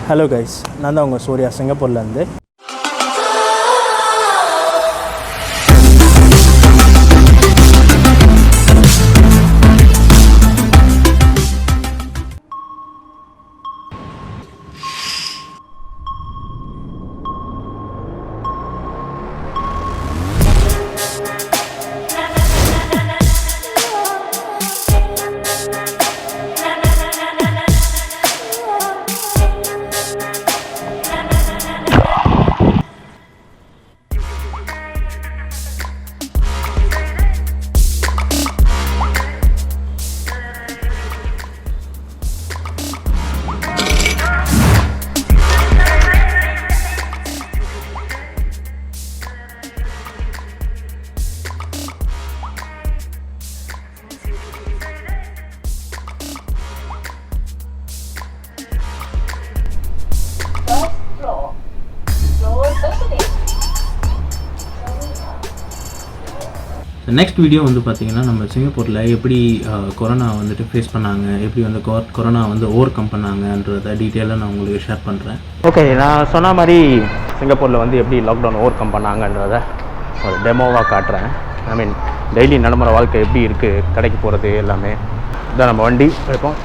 Hello guys, நான் தான் உங்கள் சூர்யா சிங்கப்பூர்லேருந்து. நெக்ஸ்ட் வீடியோ வந்து பார்த்திங்கன்னா நம்ம சிங்கப்பூரில் எப்படி கொரோனா வந்துட்டு ஃபேஸ் பண்ணாங்க, எப்படி வந்து கொரோனா வந்து ஓவர் கம் பண்ணாங்கன்றத டீட்டெயிலாக நான் உங்களுக்கு ஷேர் பண்ணுறேன். ஓகே, நான் சொன்ன மாதிரி சிங்கப்பூரில் வந்து எப்படி லாக்டவுன் ஓவர் கம் பண்ணாங்கன்றத ஒரு டெமோவாக காட்டுறேன். ஐ மீன் டெய்லி நடைமுறை வாழ்க்கை எப்படி இருக்குது, கடைக்கு போகிறது எல்லாமே. இதான் நம்ம வண்டி இருப்போம்.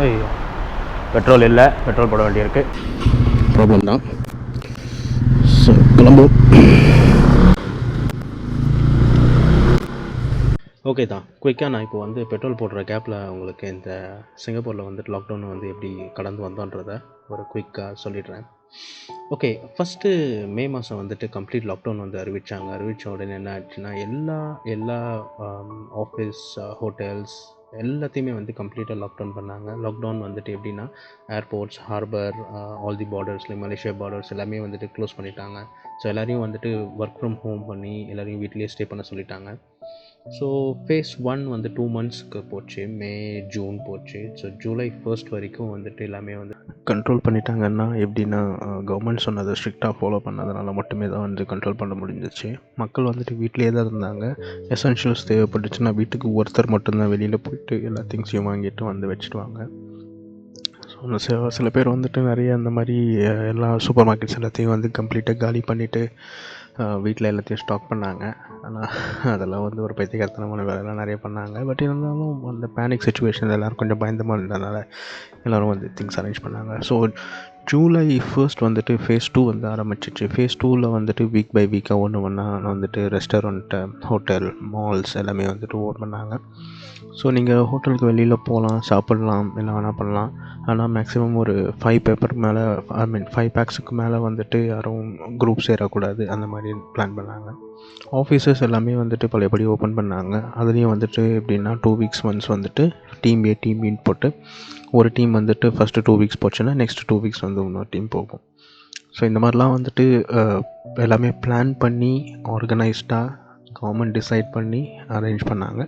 ஐயோ, பெட்ரோல் இல்லை, பெட்ரோல் போட வேண்டி இருக்குது. ப்ராப்ளம் தான். ஸோ கிளம்பும். ஓகே தான், குயிக்காக நான் இப்போ வந்து பெட்ரோல் போடுற கேப்பில் உங்களுக்கு இந்த சிங்கப்பூரில் வந்துட்டு லாக்டவுன் வந்து எப்படி கடந்து வந்தோன்றதை ஒரு குயிக்காக சொல்லிடுறேன். ஓகே, ஃபஸ்ட்டு மே மாதம் வந்துட்டு கம்ப்ளீட் லாக்டவுன் வந்து அறிவித்த உடனே என்ன ஆச்சுன்னா எல்லா ஆஃபீஸ், ஹோட்டல்ஸ் எல்லாத்தையுமே வந்து கம்ப்ளீட்டாக லாக்டவுன் பண்ணாங்க. லாக்டவுன் வந்துட்டு எப்படின்னா ஏர்போர்ட்ஸ், ஹார்பர், ஆல் தி பார்டர்ஸ்லேயும் மலேசியா பார்டர்ஸ் எல்லாமே வந்துட்டு க்ளோஸ் பண்ணிட்டாங்க. ஸோ எல்லோரையும் வந்துட்டு ஒர்க் ஃப்ரம் ஹோம் பண்ணி எல்லோரையும் வீட்லேயே ஸ்டே பண்ண சொல்லிட்டாங்க. ஸோ ஃபேஸ் 1 வந்து 2 மந்த்ஸ்க்கு போச்சு. மே, ஜூன் போச்சு. ஸோ ஜூலை 1 வரைக்கும் வந்துட்டு எல்லாமே வந்து கண்ட்ரோல் பண்ணிட்டாங்கன்னா, எப்படின்னா கவர்மெண்ட் சொன்னதை ஸ்ட்ரிக்டாக ஃபாலோ பண்ணதுனால மட்டுமே தான் வந்து கண்ட்ரோல் பண்ண முடிஞ்சிச்சு. மக்கள் வந்துட்டு வீட்டிலே தான் இருந்தாங்க. எசென்ஷியல்ஸ் தேவைப்பட்டுச்சுன்னா வீட்டுக்கு ஒருத்தர் மட்டும்தான் வெளியில் போயிட்டு எல்லா திங்ஸையும் வாங்கிட்டு வந்து வச்சுடுவாங்க. ஸோ சில பேர் வந்துட்டு நிறைய அந்த மாதிரி எல்லா சூப்பர் மார்க்கெட்ஸ் எல்லாத்தையும் வந்து கம்ப்ளீட்டாக காலி பண்ணிவிட்டு வீட்டில் எல்லாத்தையும் ஸ்டாக் பண்ணாங்க. ஆனால் அதெல்லாம் வந்து ஒரு பைத்தியக்காரத்தனமான வேலைலாம் நிறைய பண்ணாங்க. பட் இருந்தாலும் அந்த பேனிக் சுச்சுவேஷன் எல்லோரும் கொஞ்சம் பயந்தமாக இருந்ததுனால எல்லோரும் வந்து திங்ஸ் அரேஞ்ச் பண்ணாங்க. ஸோ ஜூலை 1 வந்துட்டு ஃபேஸ் 2 வந்து ஆரம்பிச்சிச்சு. ஃபேஸ் 2ல் வந்துட்டு வீக் பை வீக்காக ஒன்று வந்துட்டு ரெஸ்டாரண்ட்டு, ஹோட்டல், மால்ஸ் எல்லாமே வந்துட்டு ஓப்பன் பண்ணாங்க. ஸோ நீங்கள் ஹோட்டலுக்கு வெளியில் போகலாம், சாப்பிட்லாம், எல்லாம் வேணால் பண்ணலாம். ஆனால் மேக்ஸிமம் ஒரு 5 பேக்ஸுக்கு மேலே வந்துட்டு யாரும் குரூப் சேரக்கூடாது, அந்த மாதிரி பிளான் பண்ணாங்க. ஆஃபீஸஸ் எல்லாமே வந்துட்டு பழையபடி ஓப்பன் பண்ணாங்க. அதுலேயும் வந்துட்டு எப்படின்னா 2 வீக்ஸ் ஒன்ஸ் வந்துட்டு டீம் ஏ, டீம் பின்னு போட்டு ஒரு டீம் வந்துட்டு ஃபஸ்ட்டு 2 வீக்ஸ் போச்சுன்னா நெக்ஸ்ட் 2 வீக்ஸ் வந்து இன்னொரு டீம் போகும். ஸோ இந்த மாதிரிலாம் வந்துட்டு எல்லாமே பிளான் பண்ணி ஆர்கனைஸ்டாக கவர்மெண்ட் டிசைட் பண்ணி அரேஞ்ச் பண்ணாங்க.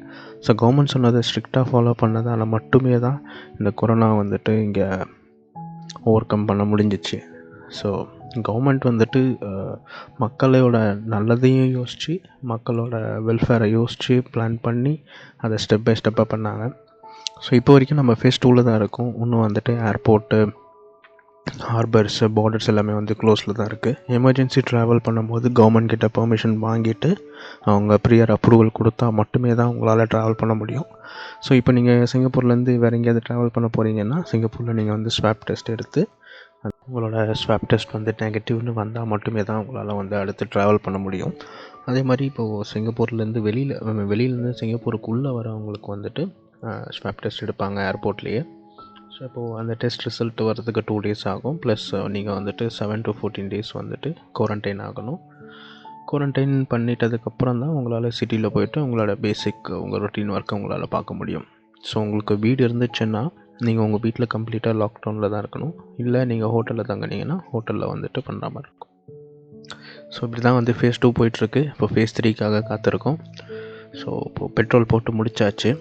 ஸோ கவர்மெண்ட் சொன்னதை ஸ்ட்ரிக்டாக ஃபாலோ பண்ணதால் மட்டுமே தான் இந்த கொரோனா வந்துட்டு இங்கே ஓவர் கம் பண்ண முடிஞ்சிச்சு. ஸோ கவர்மெண்ட் வந்துட்டு மக்களோட நல்லதையும் யோசித்து, மக்களோட வெல்ஃபேரை யோசித்து பிளான் பண்ணி அதை ஸ்டெப் பை ஸ்டெப்பாக பண்ணாங்க. ஸோ இப்போ வரைக்கும் நம்ம ஃபேஸ் 2ல் தான் இருக்கோம். இன்னும் வந்துட்டு ஏர்போர்ட்டு, ஹார்பர்ஸு, பார்டர்ஸ் எல்லாமே வந்து க்ளோஸில் தான் இருக்குது. எமர்ஜென்சி ட்ராவல் பண்ணும்போது கவர்மெண்ட் கிட்ட பெர்மிஷன் வாங்கிட்டு அவங்க ப்ரியர் அப்ரூவல் கொடுத்தா மட்டுமே தான் உங்களால் ட்ராவல் பண்ண முடியும். ஸோ இப்போ நீங்கள் சிங்கப்பூர்லேருந்து வேறு எங்கேயாவது ட்ராவல் பண்ண போகிறீங்கன்னா சிங்கப்பூரில் நீங்கள் வந்து ஸ்வாப் டெஸ்ட் எடுத்து உங்களோட ஸ்வாப் டெஸ்ட் வந்து நெகட்டிவ்னு வந்தால் மட்டுமே தான் உங்களால் வந்து அடுத்து ட்ராவல் பண்ண முடியும். அதே மாதிரி இப்போது சிங்கப்பூர்லேருந்து வெளியிலேருந்து சிங்கப்பூருக்குள்ளே வரவங்களுக்கு வந்துட்டு ஸ்வாப் டெஸ்ட் எடுப்பாங்க ஏர்போர்ட்லேயே. ஸோ இப்போது அந்த டெஸ்ட் ரிசல்ட் வரதுக்கு 2 days ஆகும். ப்ளஸ் நீங்கள் வந்துட்டு 7 to 14 days வந்துட்டு குவாரண்டைன் ஆகணும். குவாரண்டைன் பண்ணிட்டதுக்கப்புறம் தான் உங்களால் சிட்டியில் போய்ட்டு உங்களோட பேசிக் உங்கள் ரொட்டீன் ஒர்க்கை உங்களால் பார்க்க முடியும். ஸோ உங்களுக்கு வீடு இருந்துச்சுன்னா நீங்கள் உங்கள் வீட்டில் கம்ப்ளீட்டாக லாக்டவுனில் தான் இருக்கணும். இல்லை நீங்கள் ஹோட்டலில் தங்கினீங்கன்னா ஹோட்டலில் வந்துட்டு பண்ணுற மாதிரி இருக்கும். ஸோ இப்படி தான் வந்து ஃபேஸ் 2 போயிட்டுருக்கு. இப்போ ஃபேஸ் 3க்காக காத்திருக்கோம். ஸோ இப்போது பெட்ரோல் போட்டு முடித்தாச்சு.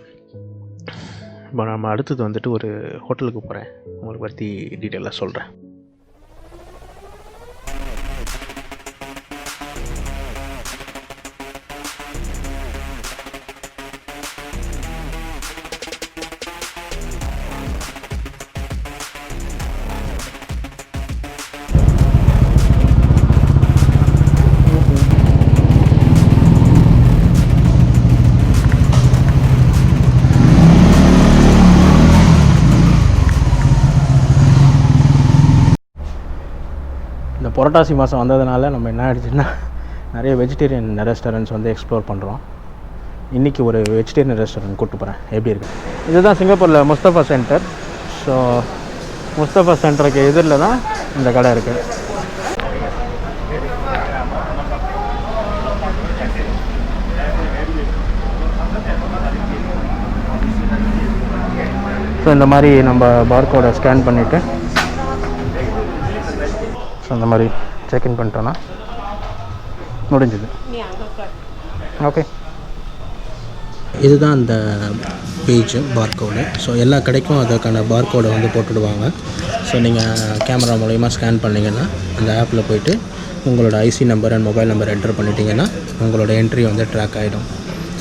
இப்போ நம்ம அடுத்தது வந்துட்டு ஒரு ஹோட்டலுக்கு போகிறேன், உங்களுக்கு பற்றி டீட்டெயிலாக சொல்கிறேன். புரட்டாசி மாதம் வந்ததுனால நம்ம என்ன ஆயிடுச்சுன்னா நிறைய வெஜிடேரியன் ரெஸ்டாரண்ட்ஸ் வந்து எக்ஸ்ப்ளோர் பண்ணுறோம். இன்றைக்கி ஒரு வெஜிடேரியன் ரெஸ்டாரண்ட் கூப்பிட்டு போகிறேன், எப்படி இருக்குது. இதுதான் சிங்கப்பூரில் முஸ்தபா சென்டர். ஸோ முஸ்தபா சென்டருக்கு எதிரில் தான் இந்த கடை இருக்குது. ஸோ இந்த மாதிரி நம்ம பார்கோடை ஸ்கேன் பண்ணிவிட்டு ஸோ இந்த மாதிரி செக்இன் பண்ணிட்டோன்னா முடிஞ்சுது. ஓகே, இதுதான் அந்த பேஜ் பார்கோடு. ஸோ எல்லா கடைக்கும் அதற்கான பார்கோடை வந்து போட்டுடுவாங்க. ஸோ நீங்கள் கேமரா மூலயமா ஸ்கேன் பண்ணிங்கன்னா அந்த ஆப்பில் போய்ட்டு உங்களோட IC number and mobile number enter பண்ணிட்டீங்கன்னா உங்களோட என்ட்ரி வந்து ட்ராக் ஆகிடும்.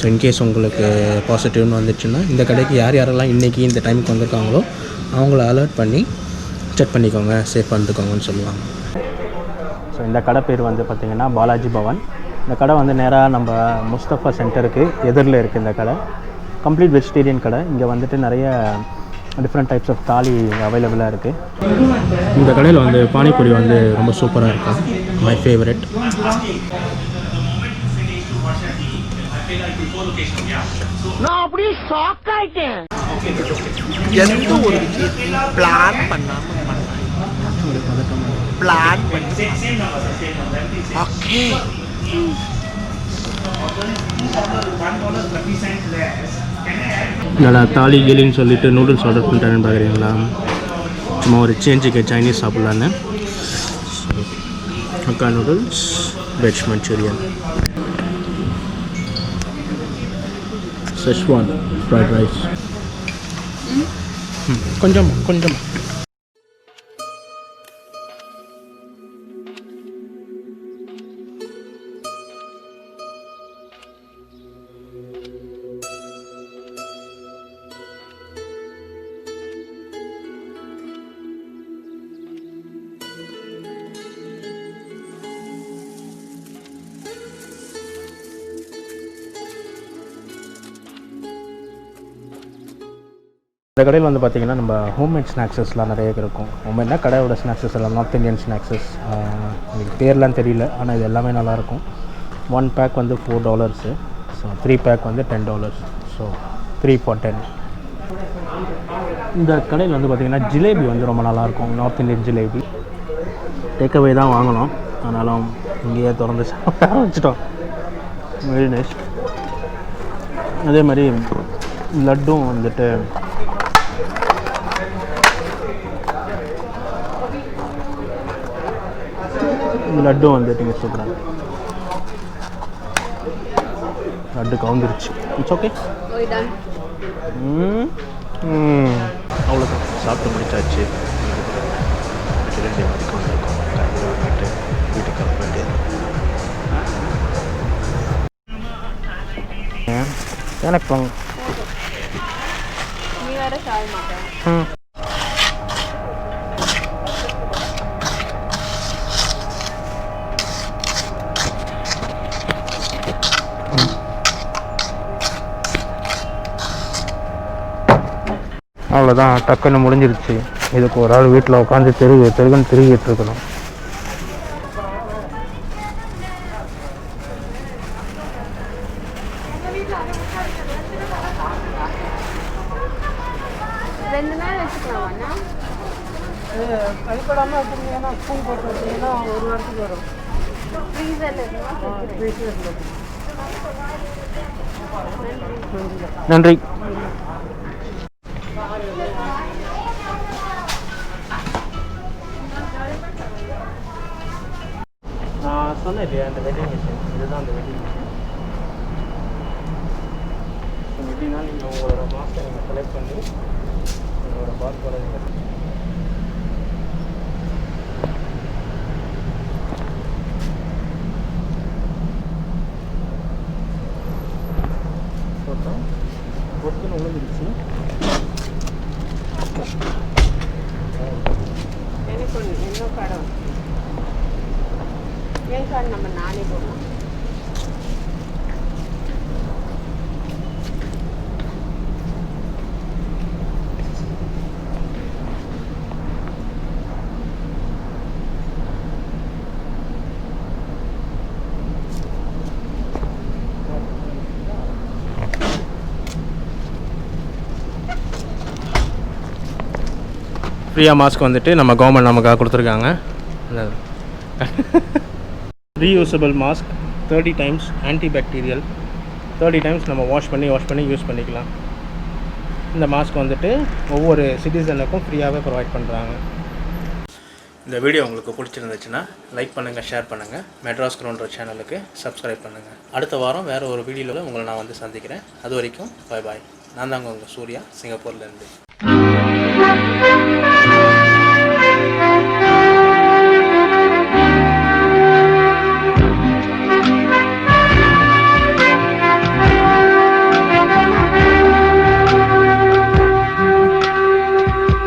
ஸோ இன்கேஸ் உங்களுக்கு பாசிட்டிவ்னு வந்துச்சுன்னா இந்த கடைக்கு யாரெல்லாம் இன்றைக்கி இந்த டைமுக்கு வந்திருக்காங்களோ அவங்கள அலர்ட் பண்ணி செக் பண்ணிக்கோங்க, சேஃபாக இருந்துக்கோங்கன்னு சொல்லுவாங்க. ஸோ இந்த கடை பேர் வந்து பார்த்திங்கன்னா பாலாஜி பவன். இந்த கடை வந்து நேராக நம்ம முஸ்தபா சென்டருக்கு எதிரில் இருக்குது. இந்த கடை கம்ப்ளீட் வெஜிடேரியன் கடை. இங்கே வந்துட்டு நிறைய டிஃப்ரெண்ட் டைப்ஸ் ஆஃப் தாலி அவைலபிளாக இருக்குது. இந்த கடையில் வந்து பானிபூரி வந்து ரொம்ப சூப்பராக இருக்கும், மை ஃபேவரட். நான் அப்படியே ஷாக் ஆயிட்டேன். எந்த ஒரு விஷயத்தையும் பிளான் பண்ணாம பிளான் பண்ணி ஓகே. என்னடா தாலி கிளின்னு சொல்லிட்டு நூடுல்ஸ் ஆர்டர் பண்ணிட்டேன்னு பார்க்குறீங்களா? சும்மா ஒரு சேஞ்சுக்கு சைனீஸ் சாப்பிட்லான்னு. Hakka noodles, veg Manchurian, Schezwan fried rice. கொஞ்சம் இந்த கடையில் வந்து பார்த்திங்கன்னா நம்ம ஹோம்மேட் ஸ்நாக்ஸஸ்லாம் நிறைய இருக்கும். ஹோம்மேட்னா கடையோட ஸ்நாக்ஸஸ் எல்லாம் நார்த் இந்தியன் ஸ்நாக்ஸஸ். உங்களுக்கு பேர்லாம் தெரியல, ஆனால் இது எல்லாமே நல்லாயிருக்கும். 1 பேக் வந்து $4. ஸோ 3 பேக் வந்து $10. So 3 for $10. இந்த கடையில் வந்து பார்த்திங்கன்னா ஜிலேபி வந்து ரொம்ப நல்லாயிருக்கும், நார்த் இந்தியன் ஜிலேபி. டேக்அவே தான் வாங்கணும், ஆனாலும் இங்கேயே திறந்து சாப்பிட ஆரம்பிச்சிட்டோம். Very nice. அதே மாதிரி லட்டும் வந்துட்டு லட்டும் வந்துட்டு சூப்பராக லட்டு கவுந்துருச்சு. It's okay. அவ்வளோதான், சாப்பிட்டு முடிச்சாச்சு. வீட்டுக்கு கிளம்ப வேண்டியது. எனக்கு அவ்வளோதான், டக்குன்னு முடிஞ்சிருச்சு. இதுக்கு ஒரு ஆள் வீட்டில் உட்காந்து தெருகுன்னு திருகிட்டு இருக்கணும். கைப்படாமல் வச்சுருந்தீங்கன்னா ஸ்பூன் போட்டு வச்சிங்கன்னா 1 வாரத்துக்கு வரும். நன்றி. நான் சொன்னேன் இல்லையா, அந்த வெட்டிங் மிஷின், இதுதான் அந்த வெட்டிங் மிஷின். எப்படின்னா நீங்கள் உங்களோட மாஸ்டர் நீங்கள் செலக்ட் பண்ணி உங்களோட பார்க்கோட நீங்கள் போட்டோம். பொட்டுன்னு விழுந்துருச்சு. எனக்கு இன்னும் படம் என் கார்டு நம்பர் நானே போடலாம். ஃப்ரீயாக மாஸ்க் வந்துட்டு நம்ம கவர்மெண்ட் நமக்காக கொடுத்துருக்காங்க. Reusable mask 30 times antibacterial 30 times நம்ம வாஷ் பண்ணி யூஸ் பண்ணிக்கலாம். இந்த மாஸ்க் வந்துட்டு ஒவ்வொரு சிட்டிசனுக்கும் ஃப்ரீயாகவே ப்ரொவைட் பண்ணுறாங்க. இந்த வீடியோ உங்களுக்கு பிடிச்சிருந்துச்சுன்னா லைக் பண்ணுங்கள், ஷேர் பண்ணுங்கள், மெட்ராஸ் கிரவுண்டர் சேனலுக்கு சப்ஸ்கிரைப் பண்ணுங்கள். அடுத்த வாரம் வேறு ஒரு வீடியோவில் உங்களை நான் வந்து சந்திக்கிறேன். அது வரைக்கும் பாய். நான் தாங்க உங்கள் சூர்யா, சிங்கப்பூர்லேருந்து.